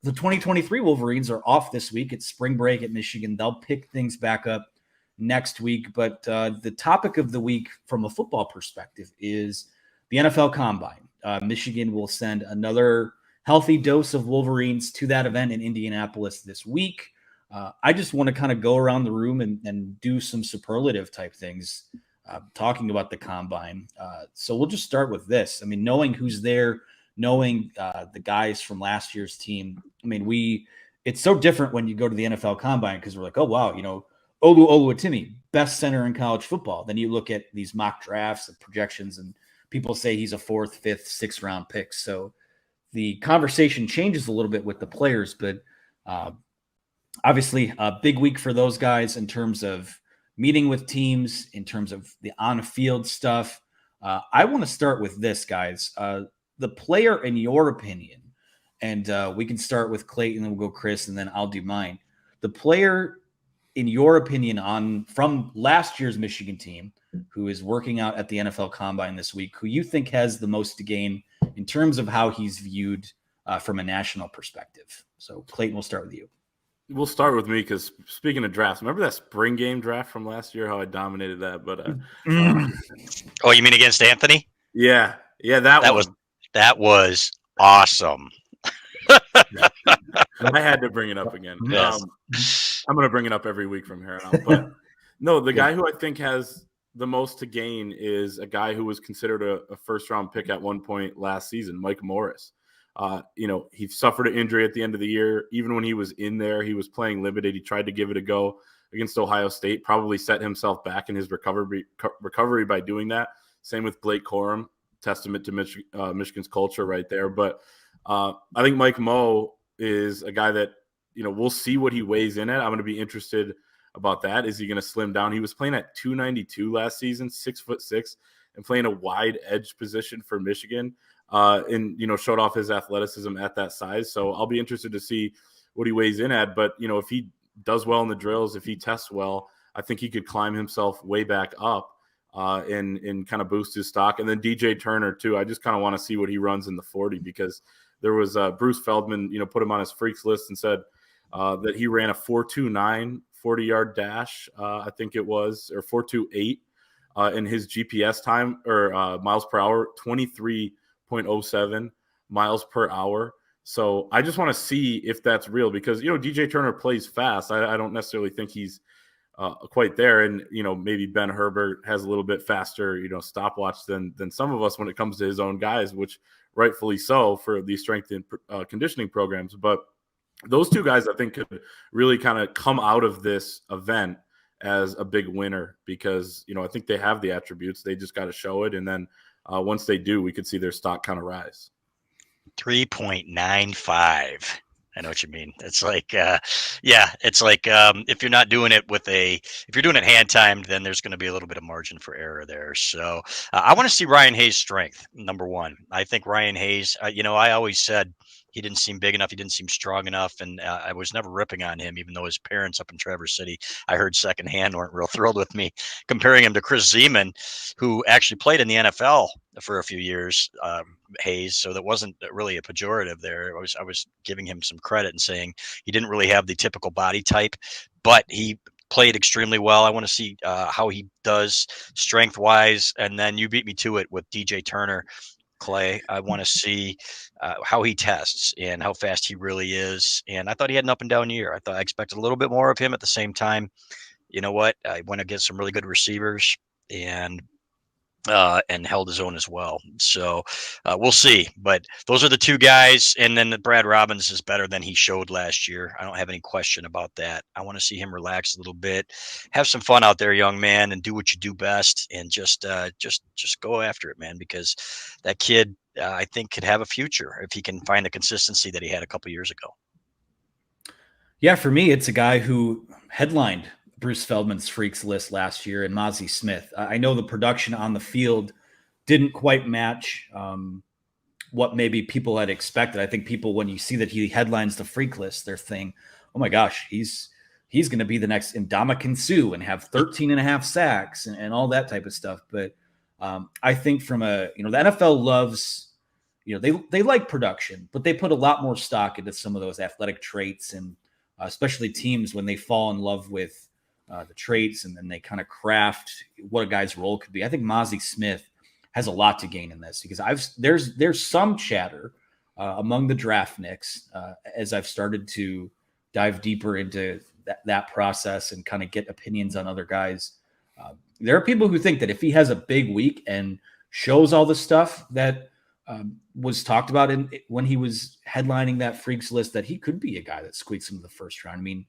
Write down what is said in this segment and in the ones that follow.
the 2023 Wolverines are off this week. It's spring break at Michigan. They'll pick things back up next week. But the topic of the week from a football perspective is the NFL Combine. Michigan will send another healthy dose of Wolverines to that event in Indianapolis this week. I just want to kind of go around the room and do some superlative type things, talking about the Combine. So we'll just start with this. I mean, knowing who's there, knowing the guys from last year's team. I mean, it's so different when you go to the NFL Combine because we're like, oh, wow, Olu Oluwatimi, best center in college football. Then you look at these mock drafts and projections, and people say he's a 4th, 5th, 6th round pick. So the conversation changes a little bit with the players, but obviously a big week for those guys in terms of meeting with teams, in terms of the on-field stuff. I want to start with this, guys. The player, in your opinion, and we can start with Clayton, then we'll go Chris, and then I'll do mine. The player, in your opinion, from last year's Michigan team, who is working out at the NFL Combine this week, who you think has the most to gain in terms of how he's viewed from a national perspective. So, Clayton, we'll start with you. We'll start with me because speaking of drafts, remember that spring game draft from last year, how I dominated that? But oh, you mean against Anthony? Yeah, that was awesome. I had to bring it up again. Yes. I'm going to bring it up every week from here on out. But no, the guy who I think has the most to gain is a guy who was considered a first-round pick at one point last season, Mike Morris. He suffered an injury at the end of the year. Even when he was in there, he was playing limited. He tried to give it a go against Ohio State, probably set himself back in his recovery by doing that. Same with Blake Corum, testament to Michigan's culture right there. But I think Mike Mo is a guy that, we'll see what he weighs in at. I'm going to be interested about that. Is he going to slim down? He was playing at 292 last season, 6'6", and playing a wide edge position for Michigan. And showed off his athleticism at that size. So I'll be interested to see what he weighs in at. But, if he does well in the drills, if he tests well, I think he could climb himself way back up and kind of boost his stock. And then DJ Turner, too. I just kind of want to see what he runs in the 40 because there was Bruce Feldman, put him on his freaks list and said that he ran a 4.29 40-yard dash, I think it was, or 4.28 in his GPS time or miles per hour, 23.07 miles per hour. So I just want to see if that's real because, DJ Turner plays fast. I don't necessarily think he's quite there. And, maybe Ben Herbert has a little bit faster, stopwatch than some of us when it comes to his own guys, which rightfully so for these strength and conditioning programs. But those two guys, I think, could really kind of come out of this event as a big winner because, I think they have the attributes. They just got to show it. And then once they do, we could see their stock kind of rise. 3.95. I know what you mean. It's like, it's like if you're not doing it if you're doing it hand timed, then there's going to be a little bit of margin for error there. So I want to see Ryan Hayes' strength. Number one, I think Ryan Hayes, I always said he didn't seem big enough. He didn't seem strong enough. And I was never ripping on him, even though his parents up in Traverse City, I heard secondhand, weren't real thrilled with me, comparing him to Chris Zeman, who actually played in the NFL for a few years, Hayes. So that wasn't really a pejorative there. I was giving him some credit and saying he didn't really have the typical body type, but he played extremely well. I want to see how he does strength-wise. And then you beat me to it with DJ Turner. Clay, I want to see how he tests and how fast he really is. And I thought he had an up and down year. I expected a little bit more of him. At the same time, you know what? I went against some really good receivers and held his own as well. So we'll see. But those are the two guys. And then Brad Robbins is better than he showed last year. I don't have any question about that. I want to see him relax a little bit, have some fun out there, young man, and do what you do best, and just go after it, man. Because that kid, I think, could have a future if he can find the consistency that he had a couple years ago. Yeah, for me, it's a guy who headlined Bruce Feldman's freaks list last year and Mozzie Smith. I know the production on the field didn't quite match what maybe people had expected. I think people, when you see that he headlines the freak list, they're thinking, oh my gosh, he's going to be the next Ndamukong Suh and have 13 and a half sacks and all that type of stuff. But I think from the NFL loves they like production, but they put a lot more stock into some of those athletic traits, and especially teams when they fall in love with the traits, and then they kind of craft what a guy's role could be. I think Mozzie Smith has a lot to gain in this, because there's some chatter among the draft nicks as I've started to dive deeper into that process and kind of get opinions on other guys. There are people who think that if he has a big week and shows all the stuff that was talked about when he was headlining that freaks list, that he could be a guy that squeaks into the first round. I mean,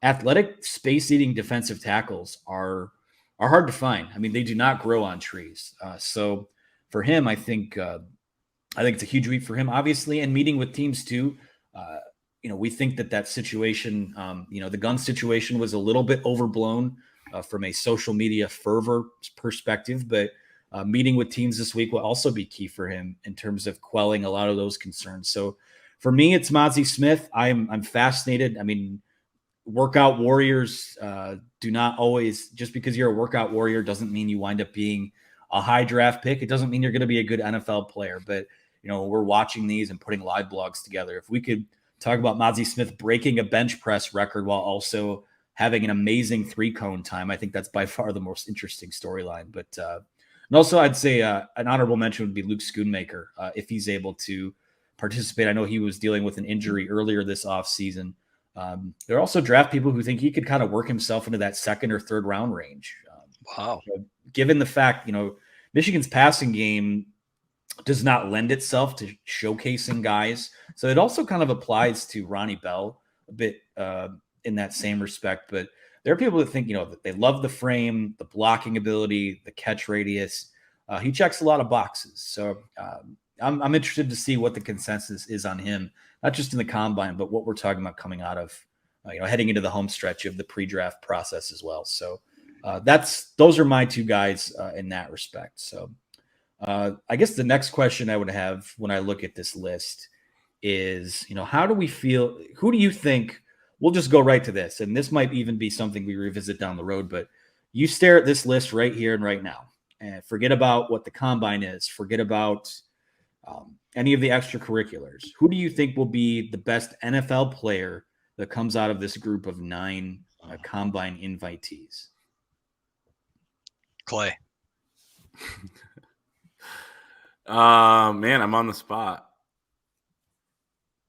athletic space-eating defensive tackles are hard to find. I mean, they do not grow on trees. So for him, I think it's a huge week for him, obviously, and meeting with teams too. We think that situation, the gun situation was a little bit overblown from a social media fervor perspective, but meeting with teams this week will also be key for him in terms of quelling a lot of those concerns. So for me, it's Mozzie Smith. I'm fascinated. I mean, workout warriors do not always, just because you're a workout warrior doesn't mean you wind up being a high draft pick. It doesn't mean you're going to be a good NFL player, but we're watching these and putting live blogs together. If we could talk about Mozzie Smith breaking a bench press record while also having an amazing 3-cone time, I think that's by far the most interesting storyline. But and also I'd say an honorable mention would be Luke Schoonmaker if he's able to participate. I know he was dealing with an injury earlier this offseason. There are also draft people who think he could kind of work himself into that second or third round range. Wow. Given the fact, Michigan's passing game does not lend itself to showcasing guys. So it also kind of applies to Ronnie Bell a bit in that same respect. But there are people that think, that they love the frame, the blocking ability, the catch radius. He checks a lot of boxes. So I'm interested to see what the consensus is on him, not just in the combine, but what we're talking about coming out of, heading into the home stretch of the pre-draft process as well. So those are my two guys in that respect. So I guess the next question I would have when I look at this list is, how do we feel? Who do you think? We'll just go right to this, and this might even be something we revisit down the road. But you stare at this list right here and right now, and forget about what the combine is. Forget about any of the extracurriculars. Who do you think will be the best NFL player that comes out of this group of 9 combine invitees? Clay. Man, I'm on the spot.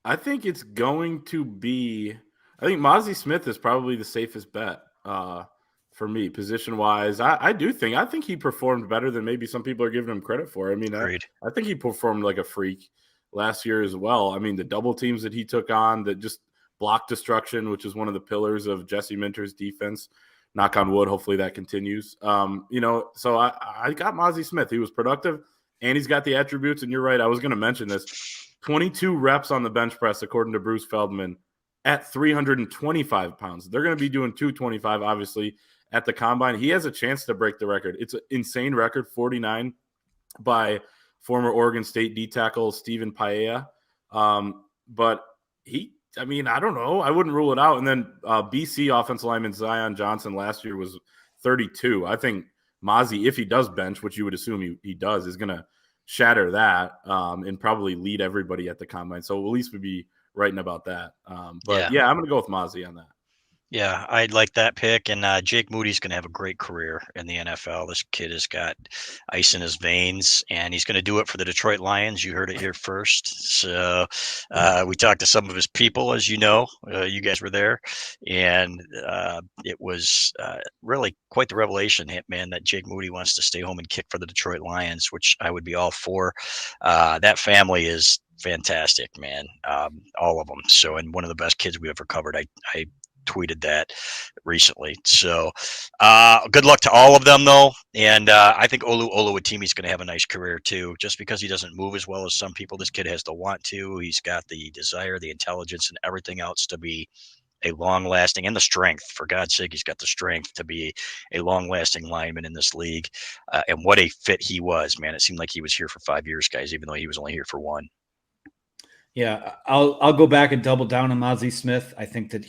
I think it's going to be. I think Mozzie Smith is probably the safest bet for me, position wise. I think he performed better than maybe some people are giving him credit for. I mean, I think he performed like a freak last year as well. I mean, the double teams that he took on, that just block destruction, which is one of the pillars of Jesse Minter's defense. Knock on wood, hopefully that continues. So I got Mozzie Smith. He was productive, and he's got the attributes. And you're right, I was going to mention this: 22 reps on the bench press, according to Bruce Feldman, at 325 pounds. They're going to be doing 225, obviously, at the combine. He has a chance to break the record. It's an insane record, 49 by former Oregon State D tackle Stephen Paella. But I don't know. I wouldn't rule it out. And then BC offensive lineman Zion Johnson last year was 32. I think Mozzie, if he does bench, which you would assume he does, is going to shatter that and probably lead everybody at the combine. So at least we'd be writing about that. I'm going to go with Mozzie on that. Yeah, I like that pick. And Jake Moody's going to have a great career in the NFL. This kid has got ice in his veins, and he's going to do it for the Detroit Lions. You heard it here first. So we talked to some of his people, as you know. You guys were there. And it was really quite the revelation, man, that Jake Moody wants to stay home and kick for the Detroit Lions, which I would be all for. That family is fantastic, man. All of them. So, and one of the best kids we ever covered. I tweeted that recently. So good luck to all of them, though. And I think Olu Oluwatimi's going to have a nice career, too, just because he doesn't move as well as some people. This kid has the want to. He's got the desire, the intelligence, and everything else to be a long-lasting, and the strength. For God's sake, he's got the strength to be a long-lasting lineman in this league. And what a fit he was, man. It seemed like he was here for 5 years, guys, even though he was only here for 1. Yeah, I'll go back and double down on Mozzie Smith. I think that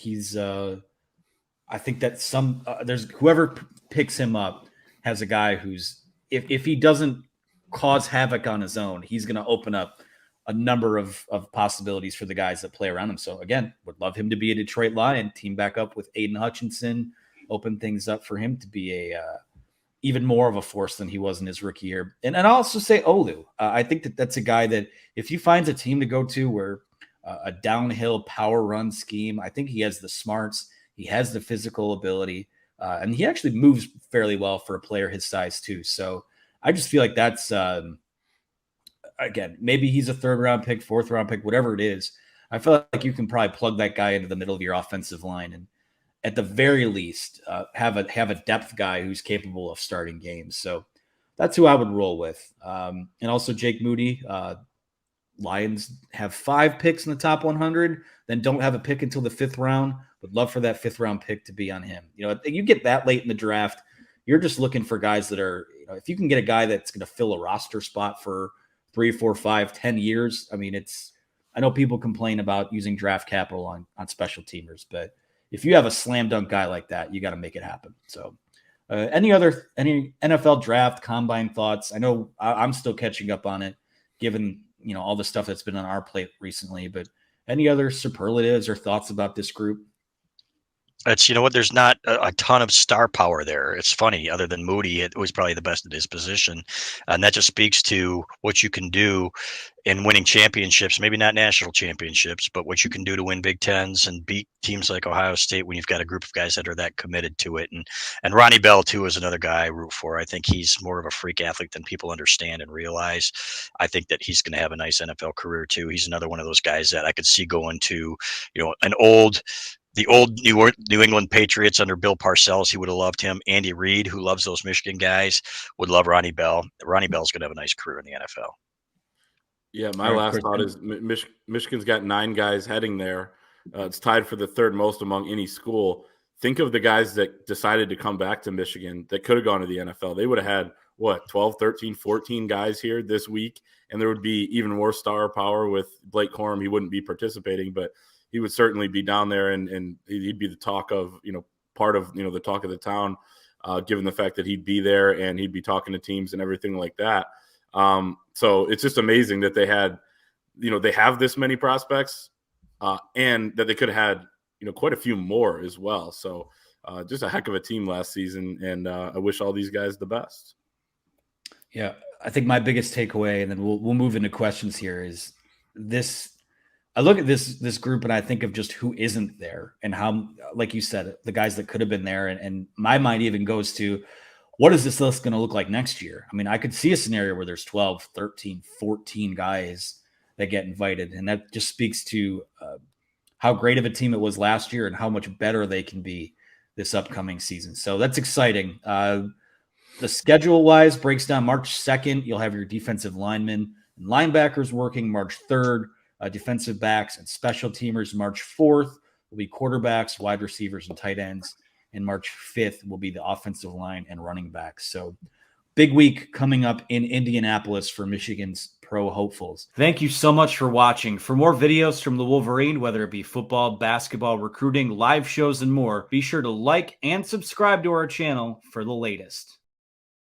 there's whoever picks him up has a guy who's if he doesn't cause havoc on his own, he's going to open up a number of possibilities for the guys that play around him. So again, would love him to be a Detroit Lion, team back up with Aiden Hutchinson, open things up for him to be a even more of a force than he was in his rookie year. And I'll also say Olu. I think that's a guy that if he finds a team to go to where a downhill power run scheme, I think he has the smarts, he has the physical ability, and he actually moves fairly well for a player his size too. So I just feel like that's, again, maybe he's a 3rd round pick, 4th round pick, whatever it is. I feel like you can probably plug that guy into the middle of your offensive line and at the very least have a depth guy who's capable of starting games. So that's who I would roll with. And also Jake Moody. Lions have 5 picks in the top 100, then don't have a pick until the 5th round. Would love for that 5th round pick to be on him. You know, you get that late in the draft, you're just looking for guys that are, you know, if you can get a guy that's going to fill a roster spot for 3, 4, 5, 10 years. I mean, I know people complain about using draft capital on special teamers, but if you have a slam dunk guy like that, you got to make it happen. So any NFL draft combine thoughts? I know I'm still catching up on it given, you know, all the stuff that's been on our plate recently, but any other superlatives or thoughts about this group? It's, you know what, there's not a ton of star power there. It's funny, other than Moody, it was probably the best at his position. And that just speaks to what you can do in winning championships, maybe not national championships, but what you can do to win Big Tens and beat teams like Ohio State when you've got a group of guys that are that committed to it. And Ronnie Bell, too, is another guy I root for. I think he's more of a freak athlete than people understand and realize. I think that he's going to have a nice NFL career, too. He's another one of those guys that I could see going to, you know, the old New England Patriots under Bill Parcells. He would have loved him. Andy Reid, who loves those Michigan guys, would love Ronnie Bell. Ronnie Bell's going to have a nice career in the NFL. Yeah, my last thought is Michigan's got 9 guys heading there. It's tied for the 3rd most among any school. Think of the guys that decided to come back to Michigan that could have gone to the NFL. They would have had, 12, 13, 14 guys here this week, and there would be even more star power with Blake Corum. He wouldn't be participating, but he would certainly be down there, and he'd be the talk of, part of, the talk of the town, given the fact that he'd be there and he'd be talking to teams and everything like that. So it's just amazing that they had, they have this many prospects, and that they could have had, quite a few more as well. So just a heck of a team last season, and I wish all these guys the best. Yeah, I think my biggest takeaway, and then we'll move into questions here, is this. I look at this group and I think of just who isn't there and how, like you said, the guys that could have been there. And my mind even goes to, what is this list going to look like next year? I mean, I could see a scenario where there's 12, 13, 14 guys that get invited. And that just speaks to how great of a team it was last year and how much better they can be this upcoming season. So that's exciting. The schedule-wise breaks down March 2nd. You'll have your defensive linemen and linebackers working March 3rd. Defensive backs and special teamers March 4th will be quarterbacks, wide receivers, and tight ends. And March 5th will be the offensive line and running backs. So big week coming up in Indianapolis for Michigan's pro hopefuls. Thank you so much for watching. For more videos from the Wolverine, whether it be football, basketball, recruiting, live shows, and more, be sure to like and subscribe to our channel for the latest.